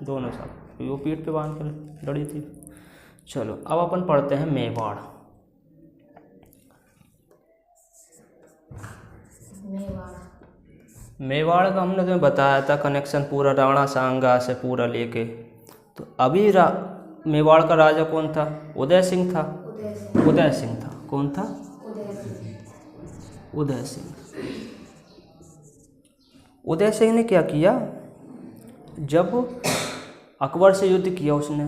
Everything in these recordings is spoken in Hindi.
दोनों साथ, वो पीठ पे बांध कर लड़ी थी। चलो अब अपन पढ़ते हैं मेवाड़। मेवाड़ का हमने तुम्हें बताया था कनेक्शन पूरा राणा सांगा से पूरा लेके। तो अभी मेवाड़ का राजा कौन था? उदय सिंह था। उदय सिंह था। कौन था? उदय सिंह। उदय सिंह ने क्या किया, जब अकबर से युद्ध किया उसने,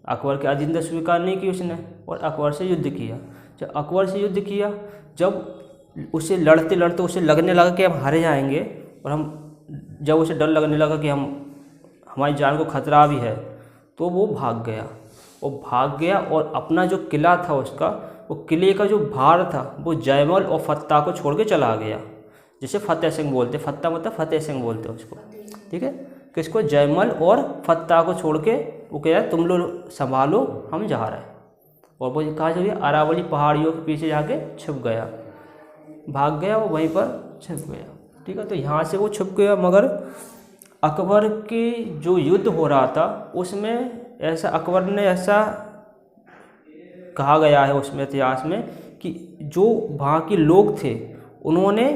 अकबर की अधीनता स्वीकार नहीं की उसने और अकबर से युद्ध किया। जब अकबर से युद्ध किया, जब उसे लड़ते लड़ते उसे लगने लगा कि हम हारे जाएंगे, और जब उसे डर लगने लगा कि हमारी जान को खतरा भी है, तो वो भाग गया। और अपना जो किला था उसका, वो किले का जो भार था वो जयमल और फत्ता को छोड़ के चला गया, जिसे फतेह सिंह बोलते, फत्ता मतलब फतेह सिंह बोलते उसको, ठीक है। किसको? जयमल और फत्ता को छोड़ के वो कह रहा है तुम लोग संभालो, हम जा रहे हैं। और वो कहा जो अरावली पहाड़ियों के पीछे जाके छुप गया, भाग गया, वो वहीं पर छुप गया, ठीक है। तो यहाँ से वो छुप गया, मगर अकबर की जो युद्ध हो रहा था उसमें ऐसा अकबर ने ऐसा कहा गया है उसमें इतिहास में कि जो वहाँ के लोग थे उन्होंने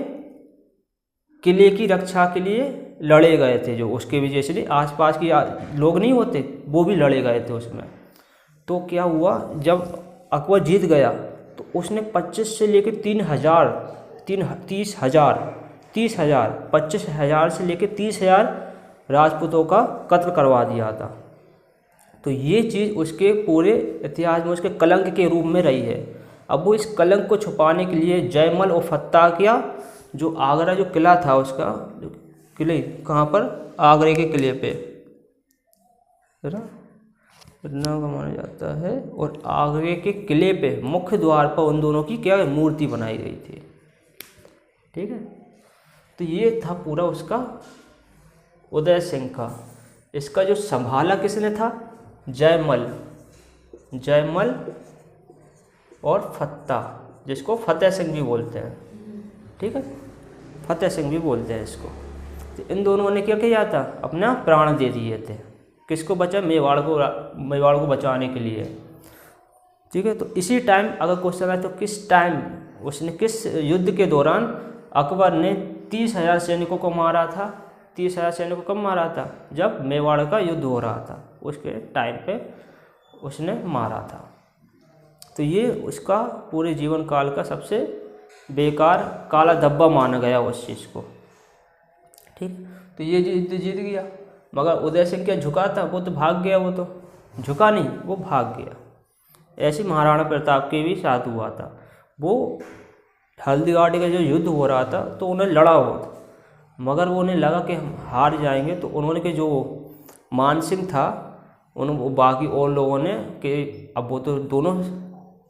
किले की रक्षा के लिए लड़े गए थे, जो उसके वजह से आसपास के लोग नहीं होते वो भी लड़े गए थे उसमें। तो क्या हुआ, जब अकबर जीत गया तो उसने 25 से लेकर 25,000 से लेकर 30,000 राजपूतों का कत्ल करवा दिया था। तो ये चीज़ उसके पूरे इतिहास में उसके कलंक के रूप में रही है। अब वो इस कलंक को छुपाने के लिए जयमल और फत्ता क्या, जो आगरा जो किला था उसका, जो किले कहाँ पर, आगरे के किले पे नाम का माना जाता है, और आगरे के किले पे मुख्य द्वार पर उन दोनों की क्या मूर्ति बनाई गई थी, ठीक है। तो ये था पूरा उसका उदय सिंह का। इसका जो संभाला किसने था? जयमल और फत्ता, जिसको फतेह सिंह भी बोलते हैं, ठीक है, फतेह सिंह भी बोलते हैं इसको। तो इन दोनों ने क्या किया था, अपना प्राण दे दिए थे। किसको बचा? मेवाड़ को बचाने के लिए, ठीक है। तो इसी टाइम अगर क्वेश्चन है तो किस टाइम उसने, किस युद्ध के दौरान अकबर ने 30,000 सैनिकों को मारा था? 30,000 सैनिकों को कब मारा था? जब मेवाड़ का युद्ध हो रहा था, उसके टाइम पे उसने मारा था। तो ये उसका पूरे जीवन काल का सबसे बेकार काला धब्बा माना गया उस चीज़ को, ठीक। तो ये जीत गया, मगर उदय सिंह क्या झुका था? वो तो भाग गया, वो तो झुका नहीं, वो भाग गया। ऐसे महाराणा प्रताप के भी साथ हुआ था। वो हल्दीघाटी का जो युद्ध हो रहा था तो उन्हें लड़ा हुआ था, मगर वो उन्हें लगा कि हम हार जाएंगे, तो उन्होंने के जो मानसिंह था वो बाकी और लोगों ने कि अब वो तो दोनों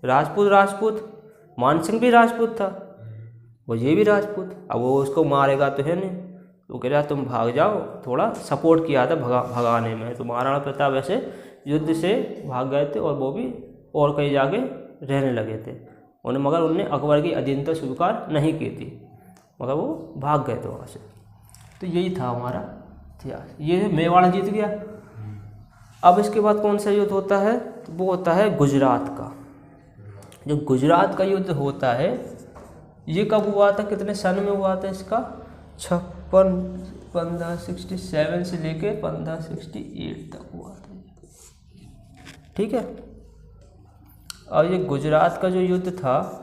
राजपूत, मानसिंह भी राजपूत था, वो ये भी राजपूत, अब वो उसको मारेगा तो है नहीं, तो कह रहा तुम भाग जाओ, थोड़ा सपोर्ट किया था भगाने में। तो महाराणा प्रताप ऐसे युद्ध से भाग गए थे और वो भी और कहीं जाके रहने लगे थे मगर उन्होंने अकबर की अधीनता स्वीकार नहीं की थी, मगर वो भाग गए थे वहाँ से। तो यही था हमारा इतिहास। ये मेवाड़ जीत गया। अब इसके बाद कौन सा युद्ध होता है? तो वो होता है गुजरात का। जो गुजरात का युद्ध होता है ये कब हुआ था, कितने सन में हुआ था इसका? 1567 से लेके 1568 तक हुआ था, ठीक है। और ये गुजरात का जो युद्ध था,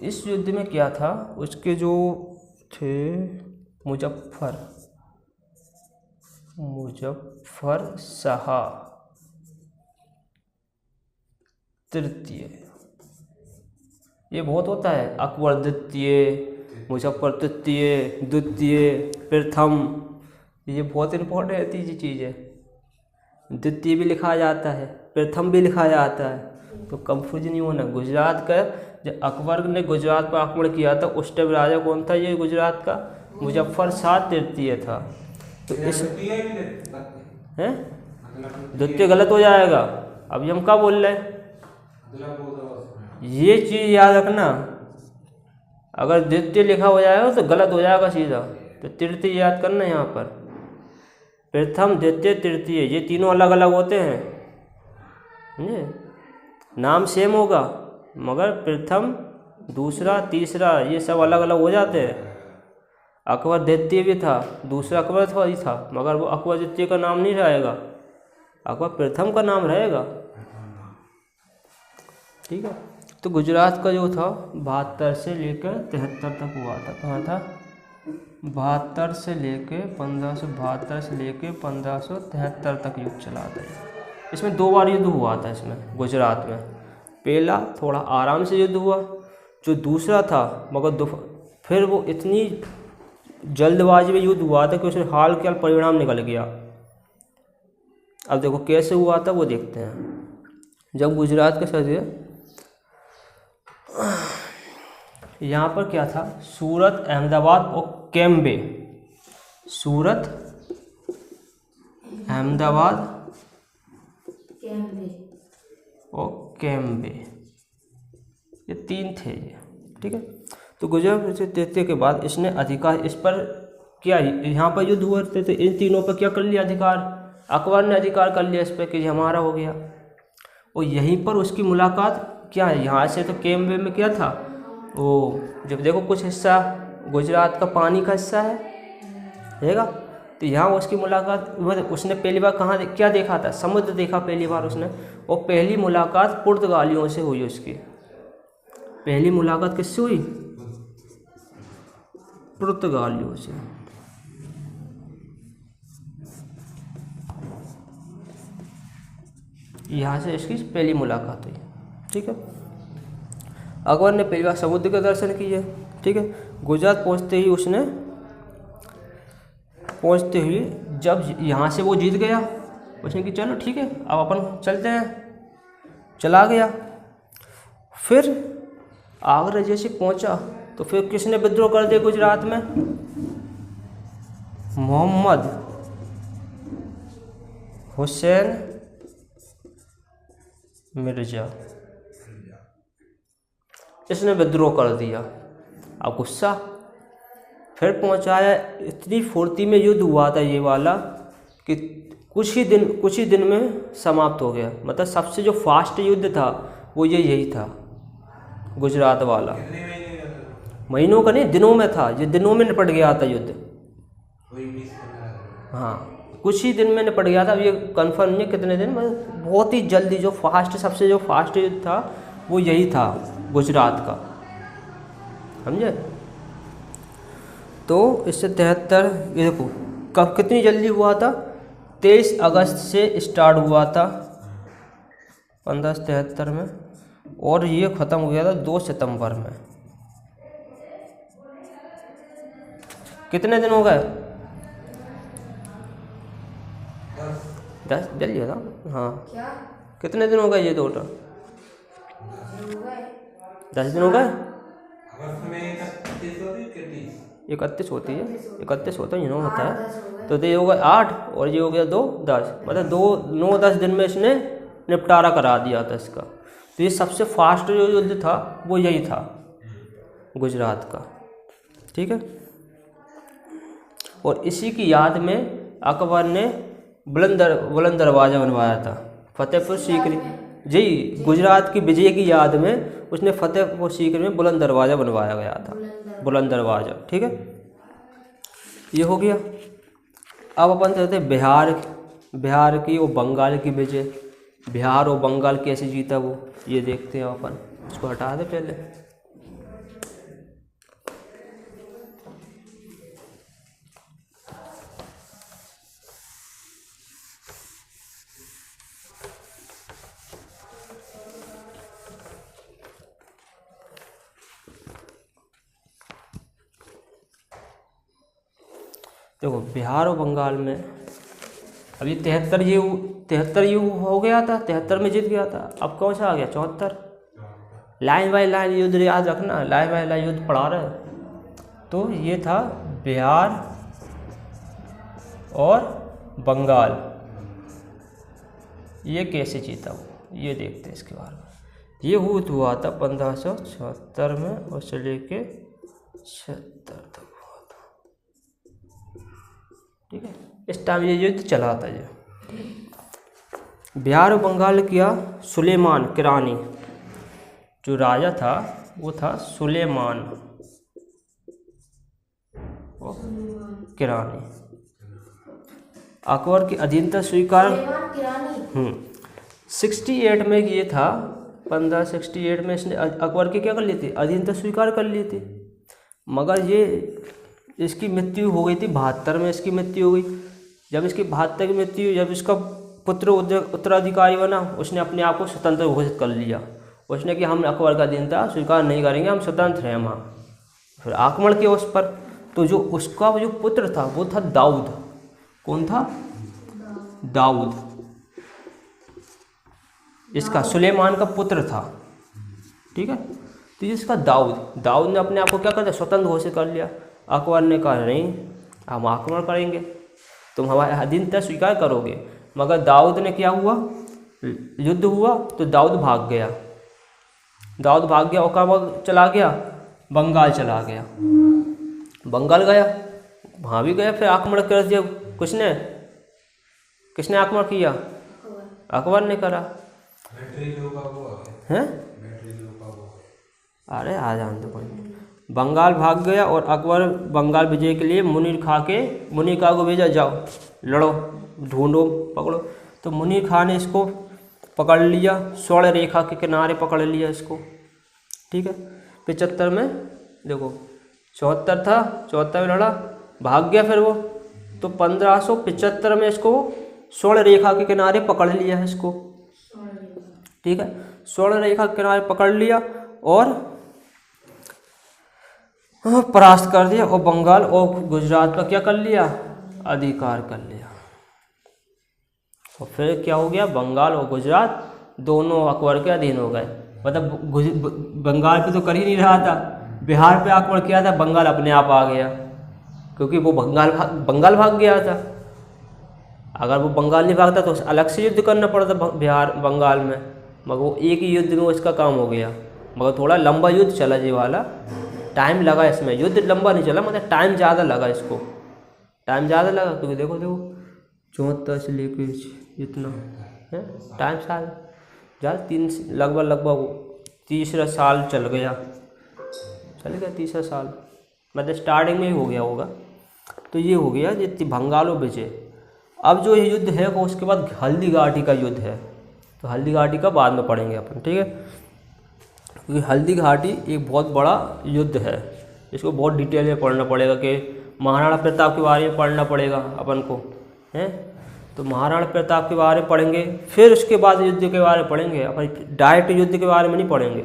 इस युद्ध में क्या था, उसके जो थे मुजफ्फर शाह तृतीय, ये बहुत होता है, अकबर द्वितीय, मुजफ्फर तृतीय, द्वितीय, प्रथम, ये बहुत इम्पोर्टेंट रहती है चीज़ है। द्वितीय भी लिखा जाता है, प्रथम भी लिखा जाता है, तो कंफ्यूज नहीं होना। गुजरात का जब अकबर ने गुजरात पर आक्रमण किया था उस टाइम राजा कौन था? ये गुजरात का मुजफ्फर शाह तृतीय था। तो इस है द्वितीय गलत हो जाएगा। अभी हम क्या बोल रहे हैं, ये चीज़ याद रखना, अगर द्वितीय लिखा हो जाएगा तो गलत हो जाएगा सीधा, तो तृतीय याद करना यहाँ पर, प्रथम, द्वितीय, तृतीय, ये तीनों अलग अलग होते हैं, समझे? नाम सेम होगा मगर प्रथम, दूसरा, तीसरा ये सब अलग अलग हो जाते हैं। अकबर द्वितीय भी था, दूसरा अकबर ही था, मगर वो अकबर द्वितीय का नाम नहीं रहेगा, अकबर प्रथम का नाम रहेगा। ठीक है। तो गुजरात का जो था 72 से लेकर 73 तक हुआ था। कहाँ था? 72 से लेके 1572 से लेके 1573 तक युद्ध चला था। इसमें 2 बार युद्ध हुआ था इसमें गुजरात में। पहला थोड़ा आराम से युद्ध हुआ, जो दूसरा था मगर फिर वो इतनी जल्दबाजी में युद्ध हुआ था कि उसमें हाल के हाल परिणाम निकल गया। अब देखो कैसे हुआ था वो देखते हैं। जब गुजरात का शायद यहाँ पर क्या था, सूरत, अहमदाबाद और कैम्बे, सूरत, अहमदाबाद और कैम्बे, ये 3 थे ये। ठीक है। तो गुजरात से तृतीय के बाद इसने अधिकार, इस पर क्या यहाँ पर युद्ध हुए थे तो इन तीनों पर क्या कर लिया अधिकार, अकबर ने अधिकार कर लिया इस पर कि हमारा हो गया। और यहीं पर उसकी मुलाकात क्या है, यहाँ से तो कैम्बे में क्या था, वो जब देखो कुछ हिस्सा गुजरात का पानी का हिस्सा हैगा, तो यहाँ उसकी मुलाकात, उसने पहली बार कहाँ क्या देखा था, समुद्र देखा पहली बार उसने। और पहली मुलाकात पुर्तगालियों से हुई उसकी। पहली मुलाकात किससे हुई? पुर्तगालियों से। यहाँ से इसकी पहली मुलाकात हुई। ठीक है। अकबर ने पहली बार समुद्र के दर्शन किए। ठीक है। गुजरात पहुँचते ही जब यहाँ से वो जीत गया, उसने कि चलो ठीक है अब अपन चलते हैं, चला गया। फिर आगरा जैसे पहुँचा तो फिर किसने विद्रोह कर दिया गुजरात में? मोहम्मद हुसैन मिर्जा, इसने विद्रोह कर दिया। अब गुस्सा फिर पहुंचाया। इतनी फुर्ती में युद्ध हुआ था ये वाला कि कुछ ही दिन में समाप्त हो गया। मतलब सबसे जो फास्ट युद्ध था वो यही था गुजरात वाला। महीनों का नहीं, दिनों में था, ये दिनों में निपट गया था युद्ध। हाँ, कुछ ही दिन में निपट गया था। अब ये कंफर्म नहीं कितने दिन में, बहुत ही जल्दी जो सबसे फास्ट युद्ध था वो यही था गुजरात का, समझे? तो इससे 73, ये देखो कब कितनी जल्दी हुआ था, 23 अगस्त से स्टार्ट हुआ था 1573 में, और ये ख़त्म हो गया था 2 सितंबर में। कितने दिन हो गए? 10 जल्दी था। हाँ क्या? कितने दिन हो गए ये टोटल? 10 दिन हो गए। 31 होती है, 31 होता है, होता है। तो ये हो गए 8 और ये हो गया 2, 10, मतलब 9-10 दिन में इसने निपटारा करा दिया था इसका। तो ये सबसे फास्ट जो युद्ध था वो यही था गुजरात का। ठीक है। और इसी की याद में अकबर ने बुलंद दरवाज़ा बनवाया था फतेहपुर सीकरी। जी, गुजरात की विजय की याद में उसने फतेहपुर सीकरी में बुलंद दरवाज़ा बनवाया गया था, बुलंद दरवाज़ा। ठीक है, ये हो गया। अब अपन चलते हैं बिहार की और बंगाल की विजय। बिहार और बंगाल कैसे जीता वो ये देखते हैं अपन। इसको हटा दे पहले। देखो बिहार और बंगाल में अब ये 73 युग हो गया था, 73 में जीत गया था। अब कौन सा आ गया? 74। लाइन बाय लाइन युद्ध याद रखना, लाइन बाय लाइन युद्ध पढ़ा रहे। तो ये था बिहार और बंगाल, ये कैसे जीता वो ये देखते हैं इसके बारे में। ये हुआ था 1576 में और से लेके 76 तक हुआ था। ठीक है। इस टाइम ये युद्ध चला था। ये बिहार और बंगाल किया सुलेमान किरानी, जो राजा था वो था सुलेमान किरानी। अकबर की अधीनता स्वीकार 68 में ये था, 1568 में इसने अकबर की क्या कर ली थी, अधीनता स्वीकार कर ली थी। मगर ये इसकी मृत्यु हो गई थी 72 में, इसकी मृत्यु हो गई। जब इसकी 72 की मृत्यु, जब इसका पुत्र उत्तराधिकारी बना, उसने अपने आप को स्वतंत्र घोषित कर लिया। उसने कि हम अकबर का अधीनता स्वीकार नहीं करेंगे, हम स्वतंत्र हैं वहाँ। फिर आक्रमण किया उस पर। तो जो उसका जो पुत्र था वो था दाऊद। कौन था? दाऊद। इसका सुलेमान का पुत्र था, ठीक है। तो इसका दाऊद ने अपने आप को क्या कर दिया, स्वतंत्र घोषित कर लिया। अकबर ने कहा नहीं, हम आक्रमण करेंगे, तुम हमारी अधीनता स्वीकार करोगे। मगर दाऊद ने क्या हुआ, युद्ध हुआ तो दाऊद भाग गया। और कहाँ चला गया, बंगाल चला गया। बंगाल गया, वहाँ भी गया, फिर आक्रमण कर दिया। किसने आक्रमण किया? अकबर ने करा हैं। अरे आ जान तो कोई। बंगाल भाग गया और अकबर बंगाल विजय के लिए मुनीर खां को भेजा, जाओ लड़ो, ढूंढो, पकड़ो। तो मुनीर खां ने इसको पकड़ लिया, स्वर्ण रेखा के किनारे पकड़ लिया इसको, ठीक है। 75 में देखो, 74 था, 74 में लड़ा, भाग गया फिर वो। तो 1575 में इसको स्वर्ण रेखा के किनारे पकड़ लिया है इसको, ठीक है। स्वर्ण रेखा के किनारे पकड़ लिया और परास्त कर दिया, और बंगाल और गुजरात का क्या कर लिया, अधिकार कर लिया। और फिर क्या हो गया, बंगाल और गुजरात दोनों अकबर के अधीन हो गए। मतलब बंगाल पे तो कर ही नहीं रहा था, बिहार पे आक्रमण किया था, बंगाल अपने आप आ गया, क्योंकि वो बंगाल भाग गया था। अगर वो बंगाल नहीं भागता तो अलग से युद्ध करना पड़ता बंगाल में, मगर वो एक ही युद्ध में इसका काम हो गया। मगर थोड़ा लंबा युद्ध चला ये वाला, टाइम लगा इसमें, युद्ध लंबा नहीं चला, मतलब टाइम ज़्यादा लगा इसको, टाइम ज़्यादा लगा। क्योंकि देखो 74 से लेके इतना है टाइम, साल ज़्यादा, लगभग तीसरा साल चल गया, तीसरा साल, मतलब स्टार्टिंग में ही हो गया होगा। तो ये हो गया जितनी बंगाल और विजय। अब जो ये युद्ध है वो उसके बाद हल्दी घाटी का युद्ध है, तो हल्दी घाटी का बाद में पढ़ेंगे अपन, ठीक है। क्योंकि हल्दी घाटी एक बहुत बड़ा युद्ध है, इसको बहुत डिटेल में पढ़ना पड़ेगा, कि महाराणा प्रताप के बारे में पढ़ना पड़ेगा अपन को, हैं। तो महाराणा प्रताप के बारे में पढ़ेंगे, फिर उसके बाद युद्ध के बारे में पढ़ेंगे। अपन डायरेक्ट युद्ध के बारे में नहीं पढ़ेंगे।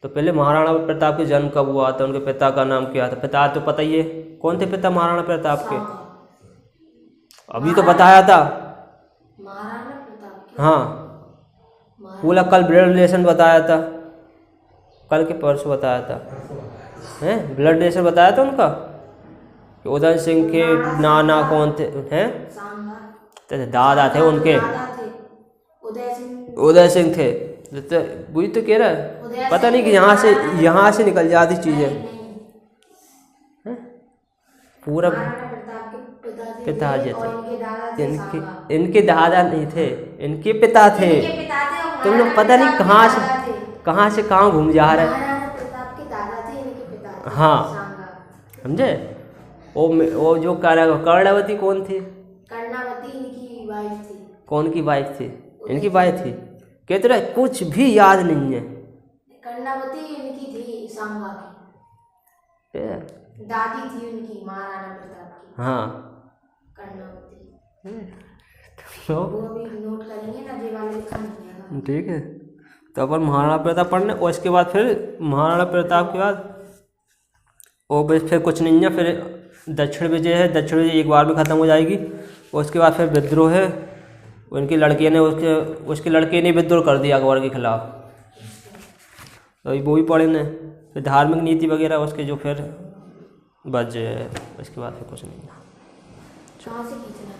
तो पहले महाराणा प्रताप के जन्म कब हुआ था, उनके पिता का नाम क्या था, पिता तो पता ही है, कौन थे पिता महाराणा प्रताप के, अभी तो बताया था महाराणा प्रताप। हाँ, पूरा कल ब्लड रिलेशन बताया था, कल के परसों बताया था, हैं, ब्लड रिलेशन बताया था उनका, कि उदय सिंह के नाना कौन थे, हैं, दादा थे उनके, उदय सिंह थे। वही तो कह रहा है, पता नहीं कि यहाँ से निकल जाती चीजें, पूरा पिताजी थे, इनके दादा नहीं थे, इनके पिता थे। तुम लोग पता नहीं कहाँ से कहाँ घूम जा रहे हैं। हाँ, समझे। वो जो कर्णावती कौन थी, कर्णावती इनकी वाइफ थी। कौन की वाइफ थी, इनकी वाइफ थी। कहते रहे कुछ भी याद नहीं है। कर्णावती इनकी थी, सांगा की दादी थी उनकी, महाराणा प्रताप की। हाँ, कर्णावती। वो अभी नोट करेंगे ना, जे वाले लिखा नहीं है, ठीक है। तो अपन महाराणा प्रताप पढ़ने, और इसके बाद फिर महाराणा प्रताप के बाद और फिर कुछ नहीं है। फिर दक्षिण विजय है, दक्षिण विजय एक बार में ख़त्म हो जाएगी। और उसके बाद फिर विद्रोह है, उनकी लड़की ने उसके लड़के ने विद्रोह कर दिया अकबर के खिलाफ, तो वो भी पढ़े ने। फिर धार्मिक नीति वगैरह उसके जो फिर बच, उसके बाद फिर कुछ नहीं है। कहाँ से खींचना।